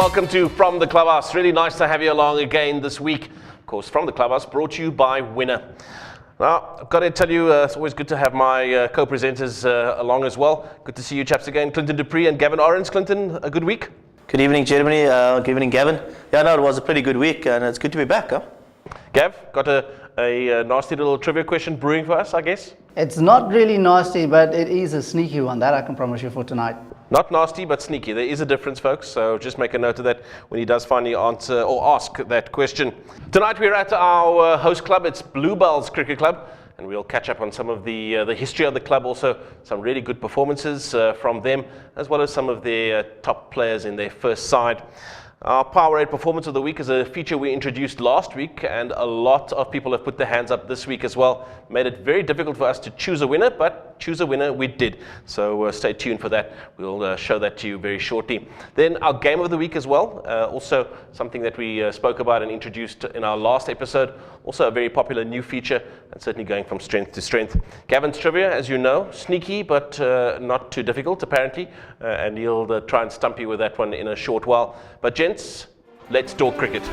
welcome to From the Clubhouse. Really nice to have you along again this week. Of course, From the Clubhouse, brought to you by Winner. Now, I've got to tell you, it's always good to have my co-presenters along as well. Good to see you chaps again, Clinton Dupree and Gavin Orange. Clinton, a good week? Good evening, Jeremy. Good evening, Gavin. Yeah, no, it was a pretty good week, and it's good to be back. Huh? Gav, got a nasty little trivia question brewing for us, I guess? It's not really nasty, but it is a sneaky one. That I can promise you for tonight. Not nasty, but sneaky. There is a difference, folks, so just make a note of that when he does finally answer or ask that question. Tonight we're at our host club. It's Bluebells Cricket Club, and we'll catch up on some of the history of the club, also some really good performances from them, as well as some of their top players in their first side. Our Powerade Performance of the Week is a feature we introduced last week, and a lot of people have put their hands up this week as well. Made it very difficult for us to choose a winner, but choose a winner we did. So stay tuned for that. We'll show that to you very shortly. Then our Game of the Week as well, also something that we spoke about and introduced in our last episode. Also a very popular new feature, and certainly going from strength to strength. Gavin's trivia, as you know, sneaky, but not too difficult apparently, and he'll try and stump you with that one in a short while. But gents, let's talk cricket.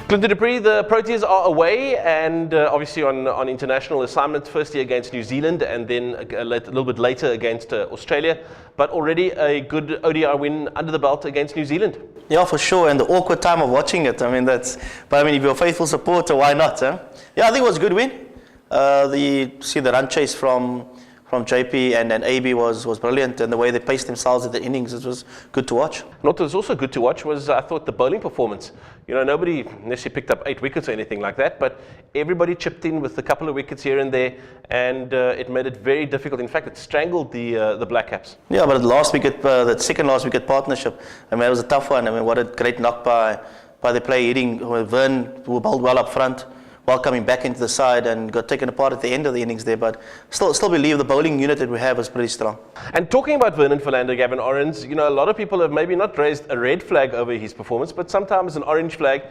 Clinton Dupree, the Proteas are away and obviously on international assignment, firstly against New Zealand and then a little bit later against Australia, but already a good ODI win under the belt against New Zealand. Yeah, for sure, and the awkward time of watching it. I mean, but if you're a faithful supporter, why not? Huh? Yeah, I think it was a good win. The run chase from JP and AB was brilliant, and the way they paced themselves at the innings, it was good to watch. And what was also good to watch was, I thought, the bowling performance. You know, nobody necessarily picked up 8 wickets or anything like that, but everybody chipped in with a couple of wickets here and there, and it made it very difficult. In fact, it strangled the Black Caps. Yeah, but that second last wicket partnership, I mean, it was a tough one. I mean, what a great knock by the player hitting Vern, who bowled well up front, while coming back into the side and got taken apart at the end of the innings there. But still believe the bowling unit that we have is pretty strong. And talking about Vernon Philander, Gavin Orange, you know, a lot of people have maybe not raised a red flag over his performance, but sometimes an orange flag.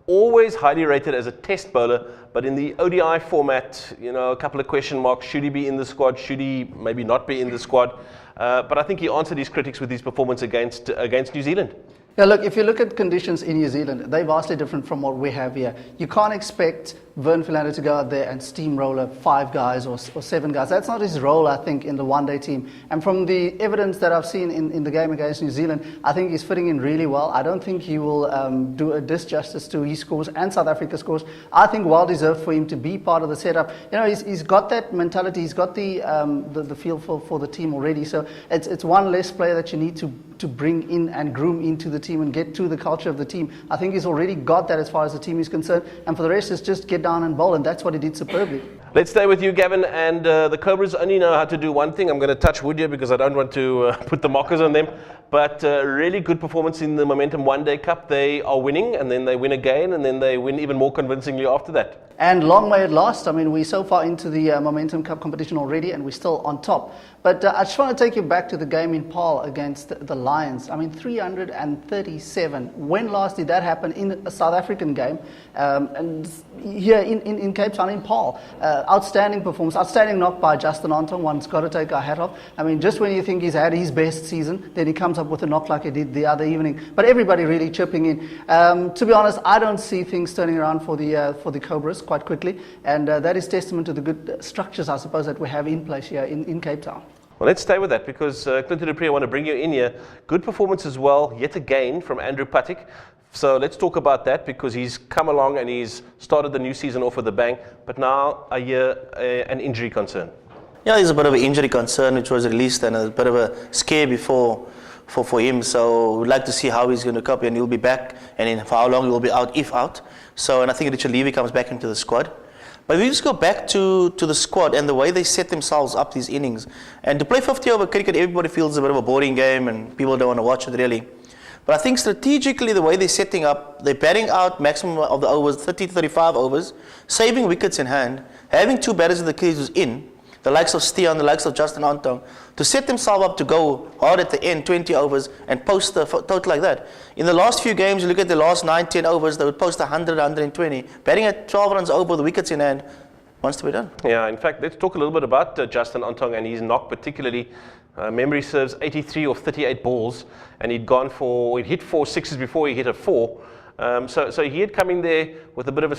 Always highly rated as a test bowler, but in the ODI format, you know, a couple of question marks. Should he be in the squad? Should he maybe not be in the squad? But I think he answered his critics with his performance against New Zealand. Yeah, look, if you look at conditions in New Zealand, they're vastly different from what we have here. You can't expect Vern Philander to go out there and steamroller 5 guys or 7 guys. That's not his role, I think, in the one-day team. And from the evidence that I've seen in the game against New Zealand, I think he's fitting in really well. I don't think he will do a disjustice to his scores and South Africa's scores. I think well deserved for him to be part of the setup. You know, he's got that mentality. He's got the feel for the team already. So it's one less player that you need to bring in and groom into the team and get to the culture of the team. I think he's already got that as far as the team is concerned, and for the rest, it's just get down and bowl, and that's what he did superbly. Let's stay with you, Gavin, and the Cobras only know how to do one thing. I'm going to touch wood here because I don't want to put the mockers on them, but really good performance in the Momentum One Day Cup. They are winning, and then they win again, and then they win even more convincingly after that. And long may it last. I mean, we're so far into the Momentum Cup competition already, and we're still on top. But I just want to take you back to the game in Paarl against the Lions. I mean, 337. When last did that happen in a South African game? And here in Cape Town, in Paarl. Outstanding performance, outstanding knock by Justin Anton. One's got to take our hat off. I mean, just when you think he's had his best season, then he comes up with a knock like he did the other evening. But everybody really chipping in. To be honest, I don't see things turning around for the Cobras quite quickly, and that is testament to the good structures, I suppose, that we have in place here in Cape Town. Well, let's stay with that because Clinton Dupree, I want to bring you in here. Good performance as well, yet again, from Andrew Patik. So let's talk about that because he's come along and he's started the new season off with a bang, but now an injury concern. Yeah, there's a bit of an injury concern which was released and a bit of a scare before for him. So we'd like to see how he's going to cope, and he'll be back, and for how long he will be out, if out. So, and I think Richard Levy comes back into the squad. But we just go back to the squad and the way they set themselves up these innings. And to play 50 over cricket, everybody feels it's a bit of a boring game and people don't want to watch it really. But I think strategically, the way they're setting up, they're batting out maximum of the overs, 30 to 35 overs, saving wickets in hand, having 2 batters in the creases in, the likes of Stian, the likes of Justin Antong, to set themselves up to go hard at the end, 20 overs, and post the total like that. In the last few games, you look at the last 9, 10 overs, they would post 100, 120. Batting at 12 runs over, the wickets in hand, wants to be done. Yeah, in fact, let's talk a little bit about Justin Antong and his knock particularly. Memory serves 83 of 38 balls, and he'd hit 4 sixes before he hit a 4. So he had come in there with a bit of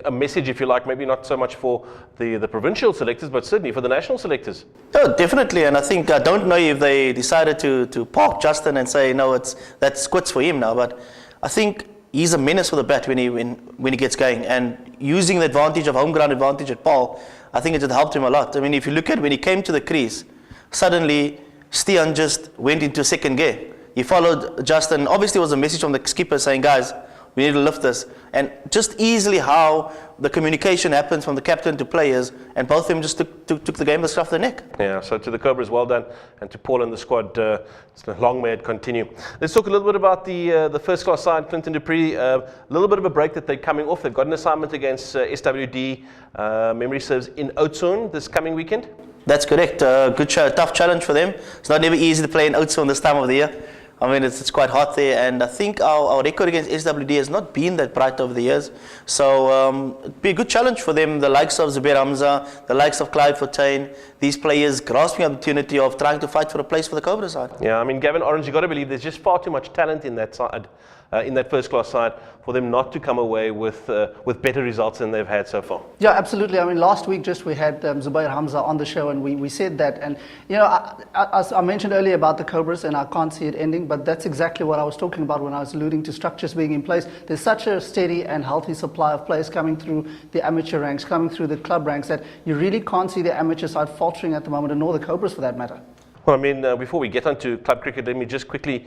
a message, if you like, maybe not so much for the provincial selectors, but certainly for the national selectors. Oh, definitely, and I think, I don't know if they decided to park Justin and say, no, that's quits for him now, but I think he's a menace with the bat when he gets going, and using the advantage of home ground advantage at Paul, I think it had helped him a lot. I mean, if you look at when he came to the crease, suddenly Stian just went into second gear. He followed Justin. Obviously, it was a message from the skipper saying, guys, we need to lift this. And just easily how the communication happens from the captain to players, and both of them just took the game by the scruff of the neck. Yeah, so to the Cobras, well done. And to Paul and the squad, long may it continue. Let's talk a little bit about the first-class side, Clinton Dupree. A little bit of a break that they're coming off. They've got an assignment against SWD, memory serves, in Oudtshoorn this coming weekend. That's correct. Tough challenge for them. It's not never easy to play in Oudtshoorn this time of the year. I mean, it's quite hot there, and I think our record against SWD has not been that bright over the years. So it'd be a good challenge for them, the likes of Zubair Hamza, the likes of Clyde Fontaine, these players grasping the opportunity of trying to fight for a place for the Cobra side. Yeah, I mean, Gavin Orange, you've got to believe there's just far too much talent in that side, in that first-class side, for them not to come away with better results than they've had so far. Yeah, absolutely. I mean, last week we had Zubair Hamza on the show, and we said that. And, you know, I mentioned earlier about the Cobras, and I can't see it ending, but that's exactly what I was talking about when I was alluding to structures being in place. There's such a steady and healthy supply of players coming through the amateur ranks, coming through the club ranks, that you really can't see the amateur side faltering at the moment, and nor the Cobras for that matter. Well, I mean, before we get on to club cricket, let me just quickly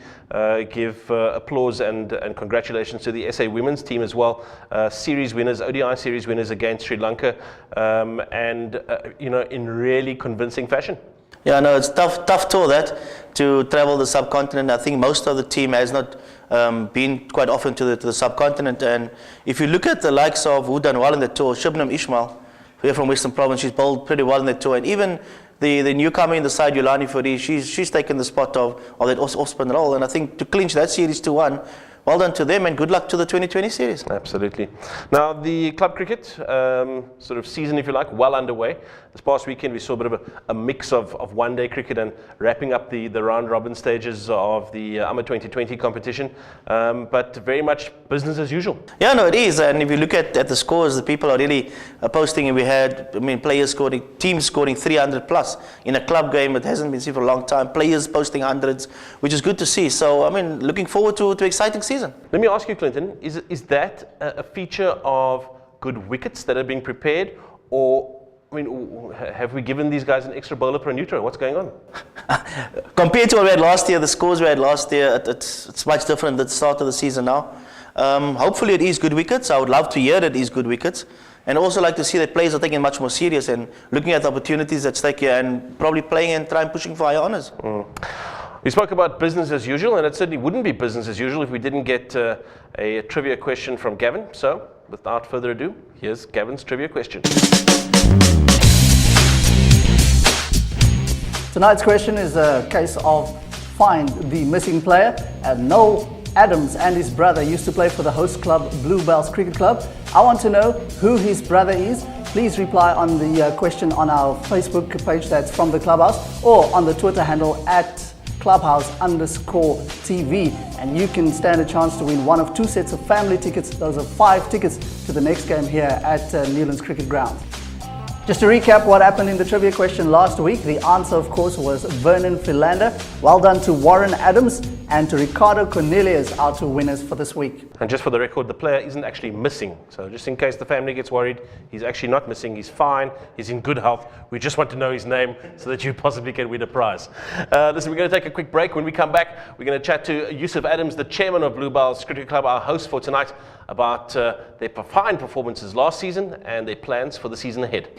give applause and congratulations to the SA women's team as well. Series winners, ODI series winners against Sri Lanka, in really convincing fashion. Yeah, no, it's tough tour that, to travel the subcontinent. I think most of the team has not been quite often to the subcontinent. And if you look at the likes of who done well in the tour, Shubnam Ismail, here from Western Province, she's bowled pretty well in the tour. And even the newcomer in the side, Yolani Furi, she's taken the spot of that off-spin role. And I think to clinch that series 2-1, well done to them, and good luck to the 2020 series. Absolutely. Now, the club cricket sort of season, if you like, well underway. This past weekend, we saw a bit of a mix of one-day cricket and wrapping up the round-robin stages of the AMA 2020 competition, but very much business as usual. Yeah, no, it is. And if you look at the scores, the people are really posting, and we had, players scoring, teams scoring 300 plus in a club game. It hasn't been seen for a long time. Players posting hundreds, which is good to see. So, looking forward to exciting season. Let me ask you, Clinton, is that a feature of good wickets that are being prepared, or have we given these guys an extra bowler per neutral? What's going on? Compared to what we had last year, the scores we had last year, it's much different at the start of the season now. Hopefully it is good wickets. I would love to hear that it is good wickets. And also like to see that players are taking it much more serious and looking at the opportunities at stake here and probably playing and trying pushing for higher honours. We spoke about business as usual, and it certainly wouldn't be business as usual if we didn't get a trivia question from Gavin. So, without further ado, here's Gavin's trivia question. Tonight's question is a case of find the missing player. Noel Adams and his brother used to play for the host club Bluebells Cricket Club. I want to know who his brother is. Please reply on the question on our Facebook page, that's From the Clubhouse, or on the Twitter handle at clubhouse_TV, and you can stand a chance to win one of 2 sets of family tickets. Those are 5 tickets to the next game here at Newlands Cricket Ground. Just to recap what happened in the trivia question last week, the answer of course was Vernon Philander. Well done to Warren Adams and to Ricardo Cornelius, our 2 winners for this week. And just for the record, the player isn't actually missing. So just in case the family gets worried, he's actually not missing. He's fine. He's in good health. We just want to know his name so that you possibly can win a prize. Listen, we're going to take a quick break. When we come back, we're going to chat to Yusuf Adams, the chairman of Bluebells Cricket Club, our host for tonight, about their fine performances last season and their plans for the season ahead.